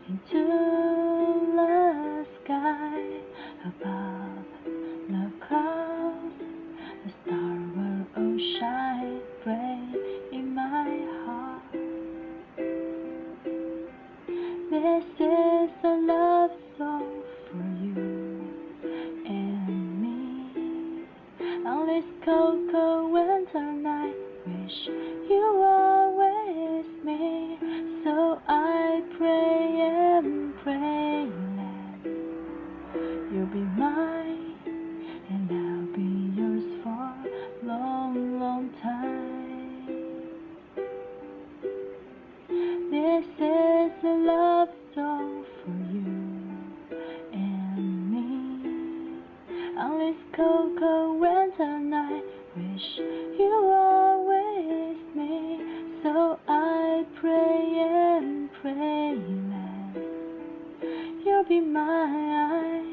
into the sky above the clouds. The star will all shine bright in my heart. This is a love song for you and me. On this cold, cold winter night, wish you were with me. So I pray and pray that you'll be mine, and I'll be yours for a long, long time. This is a love song for you and me. On this cold, cold winter night, wish you were with me. So I pray and pray that you'll be mine.